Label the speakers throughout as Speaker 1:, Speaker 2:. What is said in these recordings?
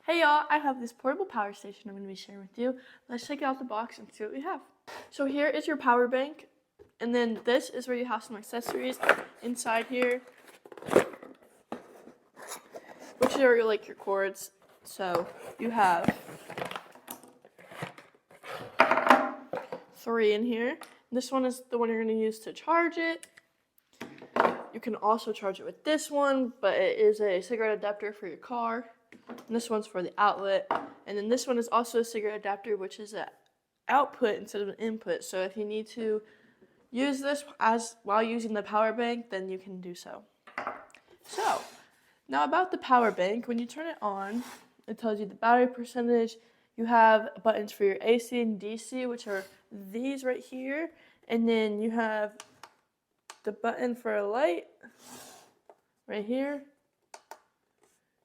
Speaker 1: Hey y'all, I have this portable power station I'm going to be sharing with you. Let's take it out the box and see what we have. So here is your power bank, and then this is where you have some accessories inside here, which are like your cords. So you have 3 in here. This one is the one you're going to use to charge it. You can also charge it with this one, but it is a cigarette adapter for your car. And this one's for the outlet. And then this one is also a cigarette adapter, which is an output instead of an input. So if you need to use this while using the power bank, then you can do so. So now about the power bank, when you turn it on, it tells you the battery percentage. You have buttons for your AC and DC, which are these right here. And then you have the button for a light right here.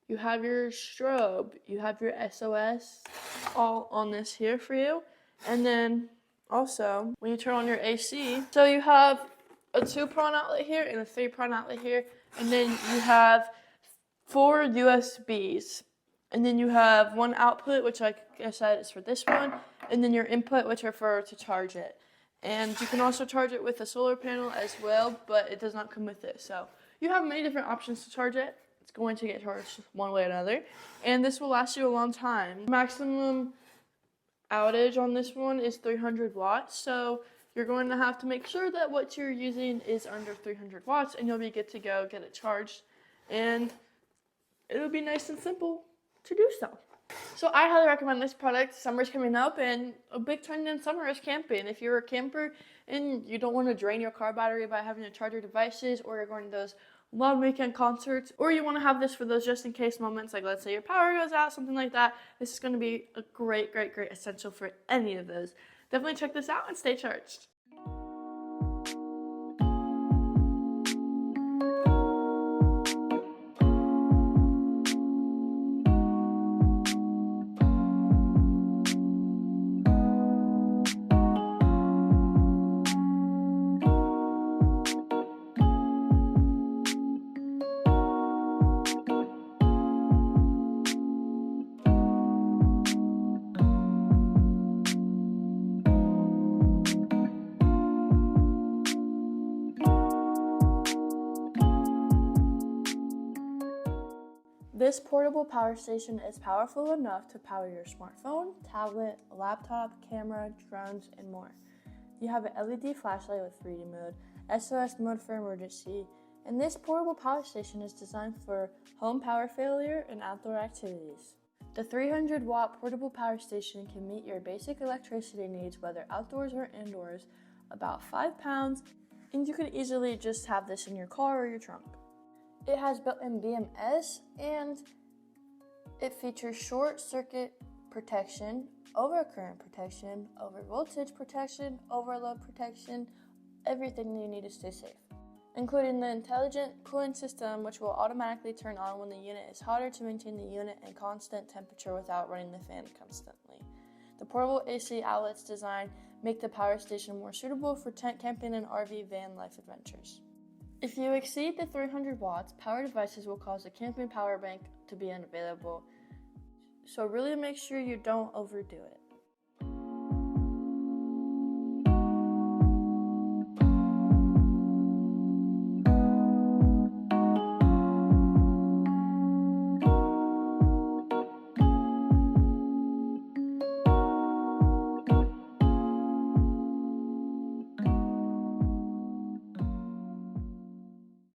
Speaker 1: You have your strobe, you have your SOS, all on this here for you. And then also, when you turn on your AC, so you have a 2-prong outlet here and a 3-prong outlet here. And then you have 4 USBs. And then you have 1 output, which like I said is for this one. And then your input, which are to charge it. And you can also charge it with a solar panel as well, but it does not come with it. So you have many different options to charge it. It's going to get charged one way or another, and this will last you a long time. Maximum outage on this one is 300 watts, so you're going to have to make sure that what you're using is under 300 watts, and you'll be good to go, get it charged, and it'll be nice and simple to do so. So I highly recommend this product. Summer's coming up, and a big trend in summer is camping. If you're a camper and you don't want to drain your car battery by having to charge your devices, or you're going to those long weekend concerts, or you want to have this for those just in case moments, like let's say your power goes out, something like that, this is going to be a great essential for any of those. Definitely check this out and stay charged. This portable power station is powerful enough to power your smartphone, tablet, laptop, camera, drones, and more. You have an LED flashlight with 3D mode, SOS mode for emergency, and this portable power station is designed for home power failure and outdoor activities. The 300-watt portable power station can meet your basic electricity needs whether outdoors or indoors, about 5 pounds, and you can easily just have this in your car or your trunk. It has built-in BMS, and it features short circuit protection, overcurrent protection, overvoltage protection, overload protection, everything that you need to stay safe, including the intelligent cooling system, which will automatically turn on when the unit is hotter to maintain the unit in constant temperature without running the fan constantly. The portable AC outlets designed make the power station more suitable for tent camping and RV van life adventures. If you exceed the 300 watts, power devices will cause the camping power bank to be unavailable, so really make sure you don't overdo it.